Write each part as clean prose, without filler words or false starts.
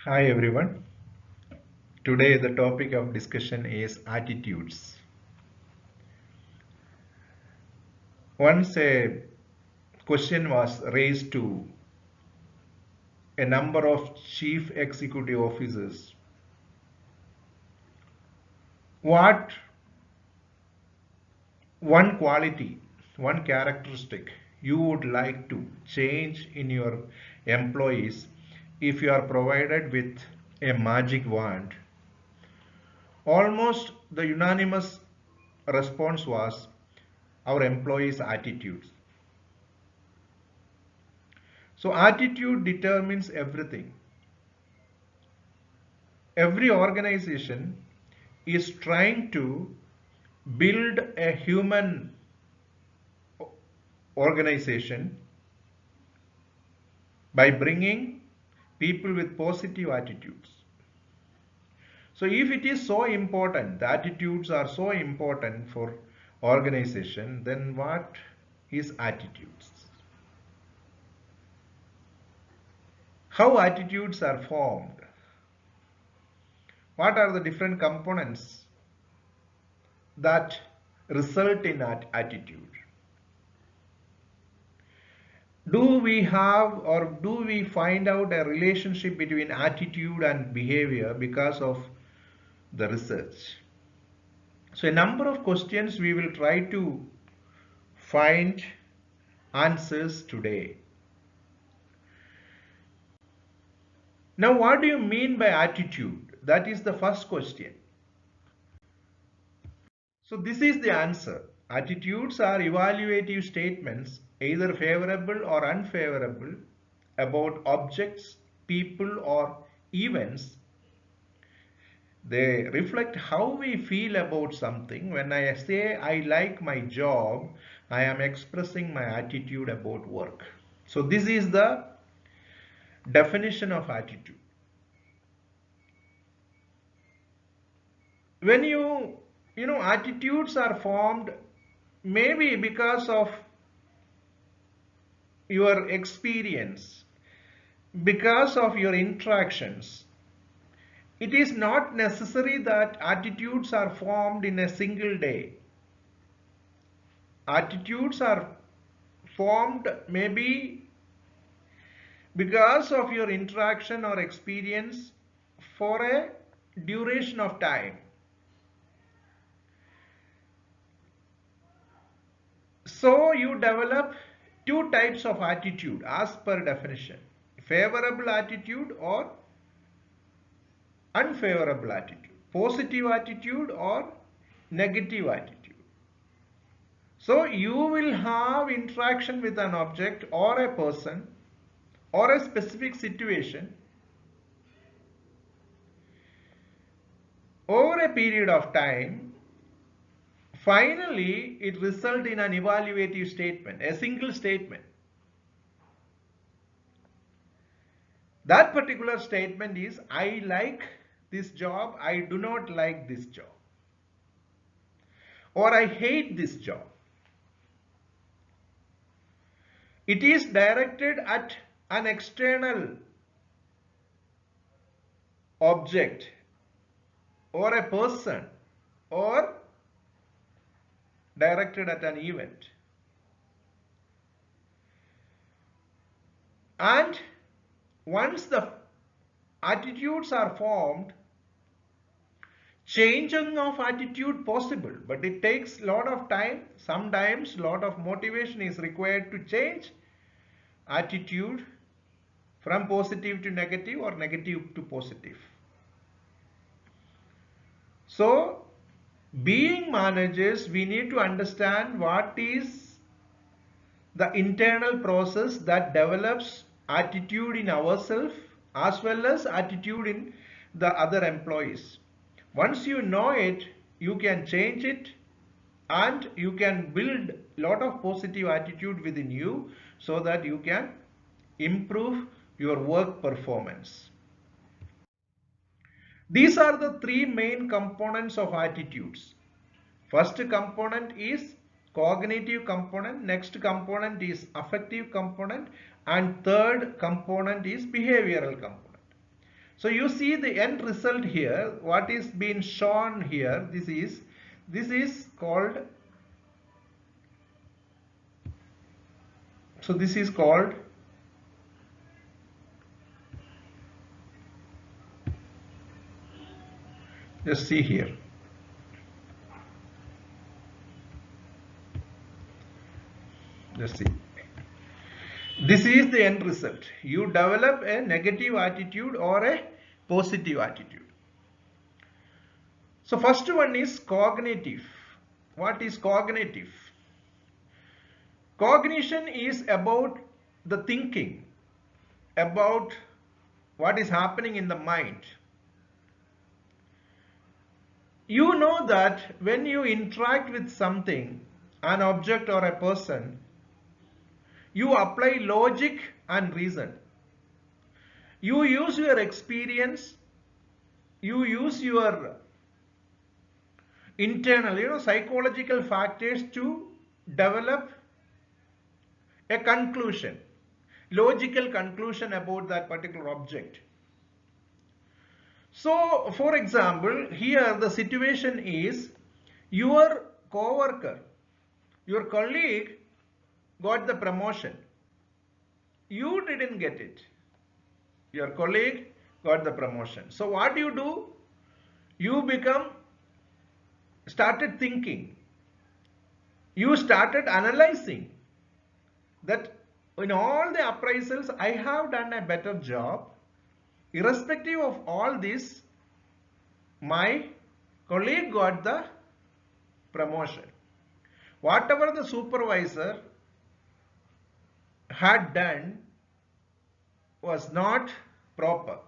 Hi everyone. Today the topic of discussion is attitudes. Once a question was raised to a number of chief executive officers. What one quality, one characteristic you would like to change in your employees if you are provided with a magic wand? Almost the unanimous response was our employees' attitudes. So attitude determines everything. Every organization is trying to build a human organization by bringing people with positive attitudes. So if it is so important, the attitudes are so important for organization, then what is attitudes? How attitudes are formed? What are the different components that result in attitude? Do we have or do we find out a relationship between attitude and behavior because of the research? So a number of questions we will try to find answers today. Now what do you mean by attitude? That is the first question. So this is the answer. Attitudes are evaluative statements, either favorable or unfavorable, about objects, people, or events. They reflect how we feel about something. When I say I like my job, I am expressing my attitude about work. So this is the definition of attitude. When attitudes are formed maybe because of your experience, because of your interactions. It is not necessary that attitudes are formed in a single day. Attitudes are formed maybe because of your interaction or experience for a duration of time. So you develop two types of attitude as per definition: favorable attitude or unfavorable attitude, positive attitude or negative attitude. So you will have interaction with an object or a person or a specific situation over a period of time. Finally, it results in an evaluative statement, a single statement. That particular statement is, I like this job, I do not like this job, or I hate this job. It is directed at an external object or a person or directed at an event. And once the attitudes are formed, changing of attitude possible, but it takes a lot of time. Sometimes a lot of motivation is required to change attitude from positive to negative or negative to positive. So being managers, we need to understand what is the internal process that develops attitude in ourselves as well as attitude in the other employees. Once you know it, you can change it and you can build a lot of positive attitude within you so that you can improve your work performance. These are the three main components of attitudes. First component is cognitive component, next component is affective component, and third component is behavioral component. So you see the end result here, what is being shown here, this is called, so this is called just see here. Just see. This is the end result. You develop a negative attitude or a positive attitude. So first one is cognitive. What is cognitive? Cognition is about the thinking, about what is happening in the mind. You know that when you interact with something, an object or a person, you apply logic and reason. You use your experience, you use your internal, psychological factors to develop a conclusion, logical conclusion about that particular object. So, for example, here the situation is your co-worker, your colleague got the promotion. You didn't get it. Your colleague got the promotion. So what do? You started thinking. You started analyzing that in all the appraisals I have done a better job. Irrespective of all this, my colleague got the promotion. Whatever the supervisor had done was not proper.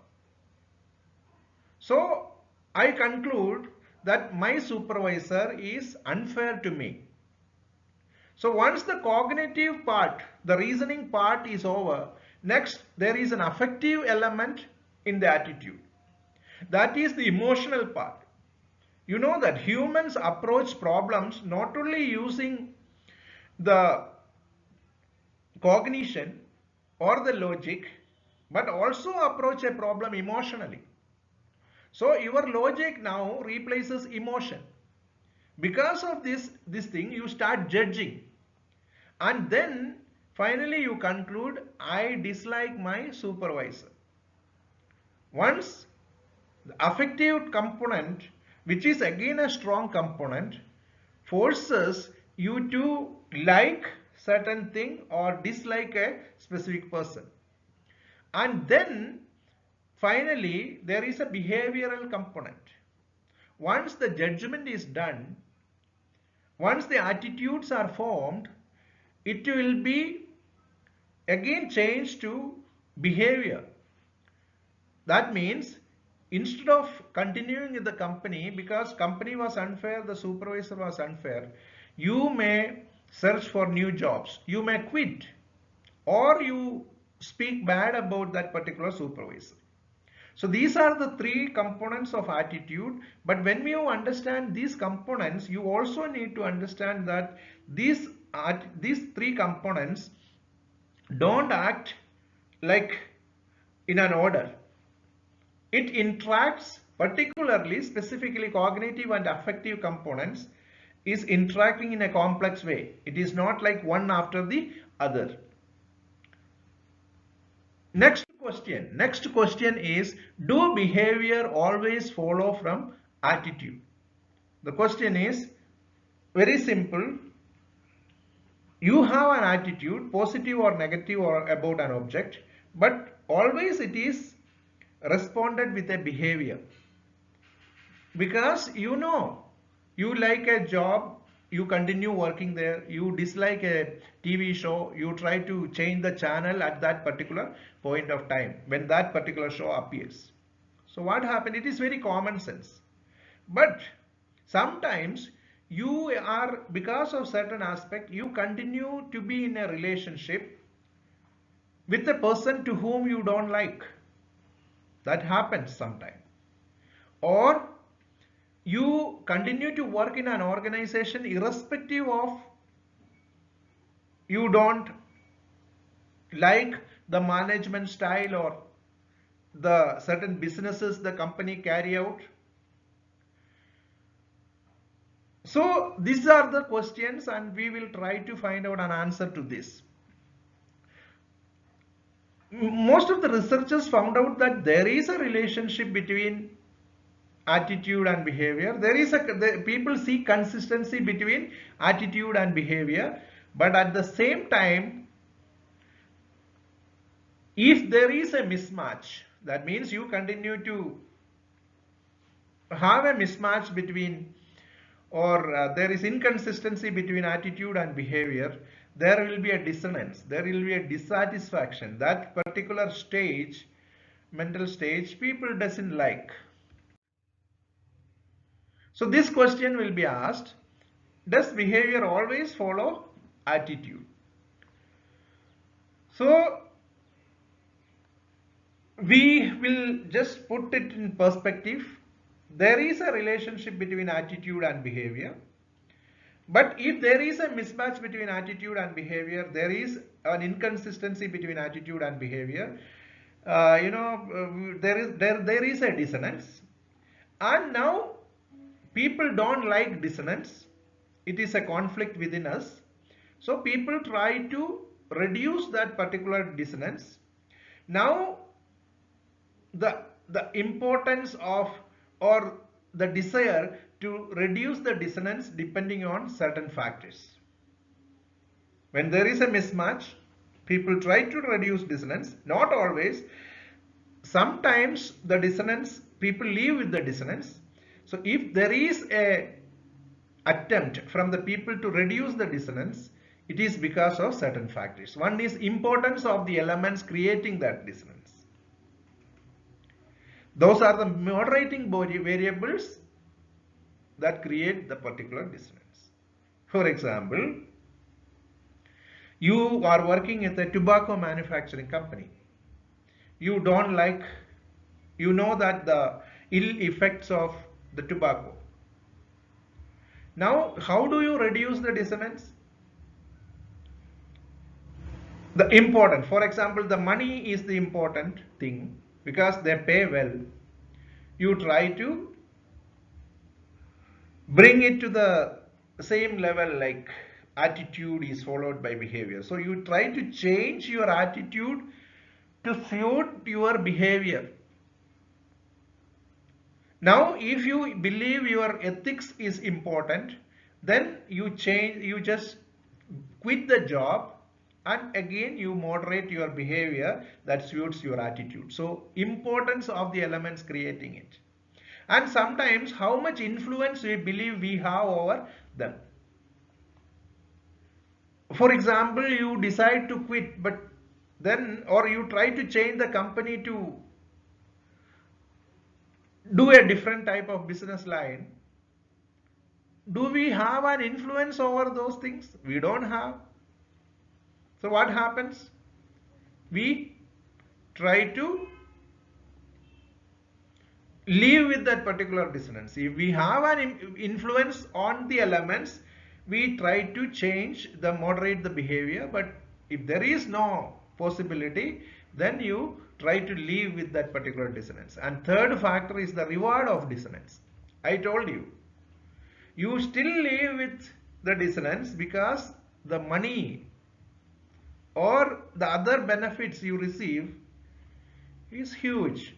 So I conclude that my supervisor is unfair to me. So once the cognitive part, the reasoning part is over, next there is an affective element in the attitude. That is the emotional part. You know that humans approach problems not only using the cognition or the logic, but also approach a problem emotionally. So your logic now replaces emotion. Because of this thing, you start judging. And then finally you conclude, I dislike my supervisor. Once the affective component, which is again a strong component, forces you to like certain thing or dislike a specific person. And then finally there is a behavioral component. Once the judgment is done, once the attitudes are formed, it will be again changed to behavior. That means instead of continuing in the company because company was unfair, the supervisor was unfair, you may search for new jobs, you may quit, or you speak bad about that particular supervisor. So these are the three components of attitude. But when you understand these components, you also need to understand that these three components don't act like in an order. It interacts, particularly specifically cognitive and affective components is interacting in a complex way. It is not like one after the other. Next question is, do behavior always follow from attitude? The question is very simple. You have an attitude, positive or negative or about an object, but always it is responded with a behavior. Because you like a job, you continue working there, you dislike a TV show, you try to change the channel at that particular point of time when that particular show appears. So what happened? It is very common sense. But sometimes you are, because of certain aspect, you continue to be in a relationship with a person to whom you don't like. That happens sometimes. Or you continue to work in an organization irrespective of you don't like the management style or the certain businesses the company carry out. So these are the questions, and we will try to find out an answer to this. Most of the researchers found out that there is a relationship between attitude and behavior. People see consistency between attitude and behavior, but at the same time, if there is a mismatch, that means you continue to have a mismatch between, or there is inconsistency between attitude and behavior, there will be a dissonance, there will be a dissatisfaction. That particular stage, mental stage, people doesn't like. So this question will be asked, does behavior always follow attitude? So we will just put it in perspective. There is a relationship between attitude and behavior. But if there is a mismatch between attitude and behavior, there is an inconsistency between attitude and behavior, there is a dissonance. And now people don't like dissonance. It is a conflict within us. So people try to reduce that particular dissonance. Now the importance of, or the desire to reduce the dissonance depending on certain factors. When there is a mismatch, people try to reduce dissonance. Not always. Sometimes the dissonance, people live with the dissonance. So if there is a attempt from the people to reduce the dissonance, it is because of certain factors. One is importance of the elements creating that dissonance. Those are the moderating variables that create the particular dissonance. For example, you are working at a tobacco manufacturing company. You don't like, you know that the ill effects of the tobacco. Now, how do you reduce the dissonance? The important, for example, the money is the important thing because they pay well. You try to bring it to the same level, like attitude is followed by behavior. So you try to change your attitude to suit your behavior. Now, if you believe your ethics is important, then you just quit the job, and again you moderate your behavior that suits your attitude. So importance of the elements creating it. And sometimes how much influence we believe we have over them. For example, you decide to quit, but then, or you try to change the company to do a different type of business line. Do we have an influence over those things? We don't have. So what happens? We try to live with that particular dissonance. If we have an influence on the elements, we try to change the moderate the behavior. But if there is no possibility, then you try to live with that particular dissonance. And third factor is the reward of dissonance. I told you, you still live with the dissonance because the money or the other benefits you receive is huge,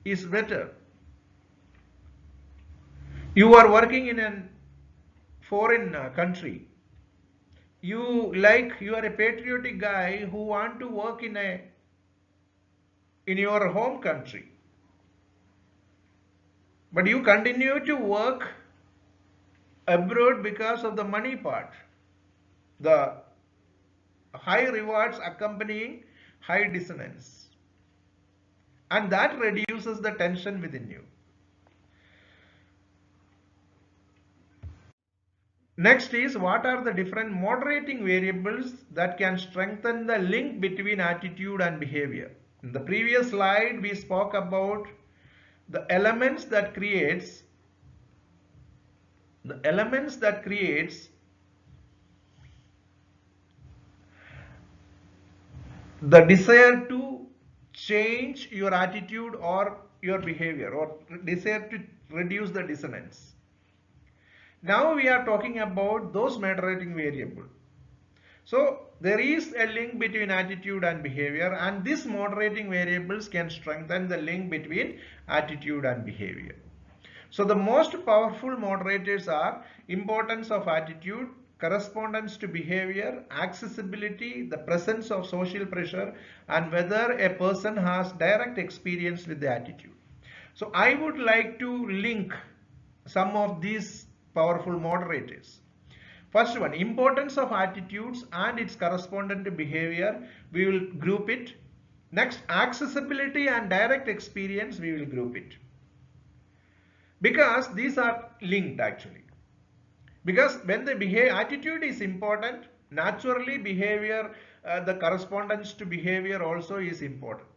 is better. You are working in a foreign country. You are a patriotic guy who want to work in your home country. But you continue to work abroad because of the money part. The high rewards accompanying high dissonance. And that reduces the tension within you. Next is, what are the different moderating variables that can strengthen the link between attitude and behavior? In the previous slide, we spoke about the elements that creates the desire to change your attitude or your behavior, or desire to reduce the dissonance. Now we are talking about those moderating variables. So there is a link between attitude and behavior, and these moderating variables can strengthen the link between attitude and behavior. So the most powerful moderators are importance of attitude, correspondence to behavior, accessibility, the presence of social pressure, and whether a person has direct experience with the attitude. So I would like to link some of these powerful moderators. First one, importance of attitudes and its correspondent to behavior, we will group it. Next, accessibility and direct experience, we will group it. Because these are linked actually. Because when the attitude is important, naturally behavior, the correspondence to behavior also is important.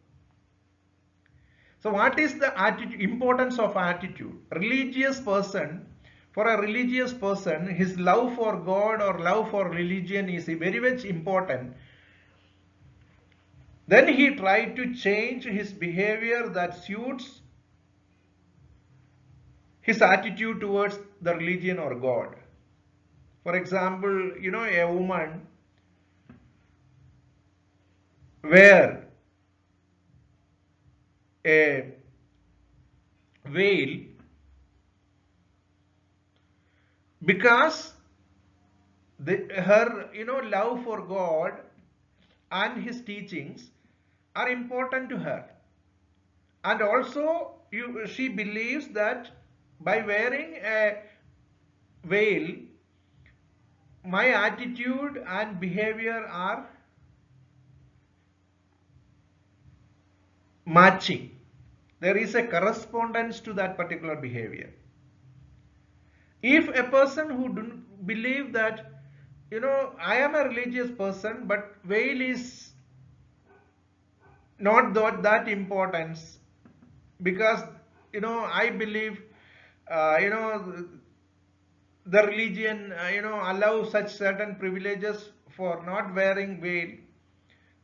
So what is the importance of attitude? Religious person, for a religious person, his love for God or love for religion is very much important. Then he tried to change his behavior that suits his attitude towards the religion or God. For example, a woman wear a veil because her love for God and his teachings are important to her, and also she believes that by wearing a veil my attitude and behavior are matching. There is a correspondence to that particular behavior. If a person who don't believe that I am a religious person but veil is not that importance because I believe the religion allows such certain privileges for not wearing veil,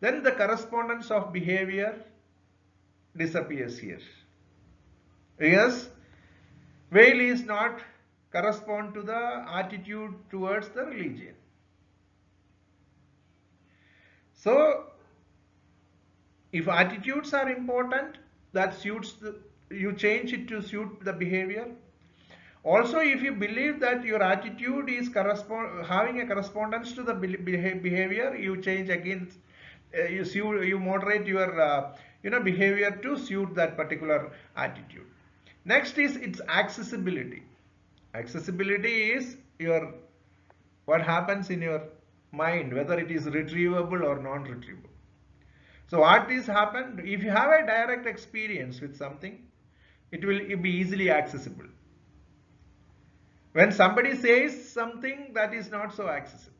then the correspondence of behavior disappears here. Yes, veil is not correspond to the attitude towards the religion. So if attitudes are important, that suits you change it to suit the behavior. Also, if you believe that your attitude is having a correspondence to the behavior, you change again. You moderate your behavior to suit that particular attitude. Next is its accessibility. Accessibility is what happens in your mind, whether it is retrievable or non-retrievable. So what is happened? If you have a direct experience with something, it will be easily accessible. When somebody says something that is not so accessible.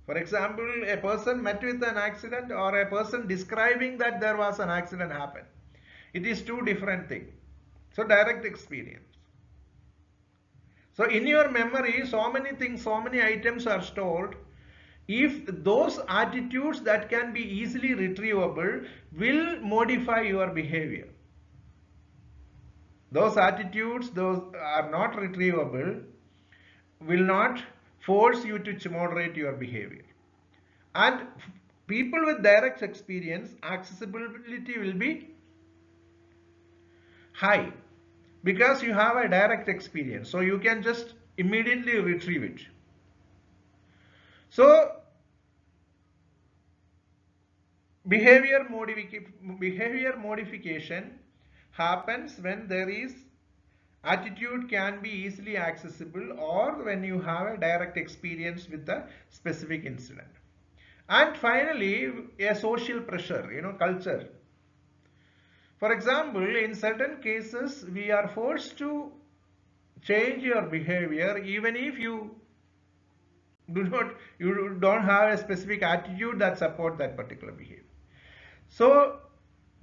For example, a person met with an accident or a person describing that there was an accident happened. It is two different things. So direct experience. So in your memory, so many things, so many items are stored. If those attitudes that can be easily retrievable will modify your behavior. Those attitudes, those are not retrievable, will not force you to moderate your behavior. And people with direct experience, accessibility will be high because you have a direct experience. So you can just immediately retrieve it. So behavior modification happens when there is attitude can be easily accessible or when you have a direct experience with a specific incident. And finally, a social pressure, culture. For example, in certain cases, we are forced to change your behavior even if you don't have a specific attitude that support that particular behavior. So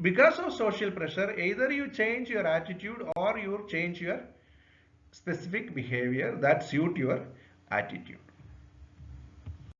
because of social pressure, either you change your attitude or you change your specific behavior that suit your attitude.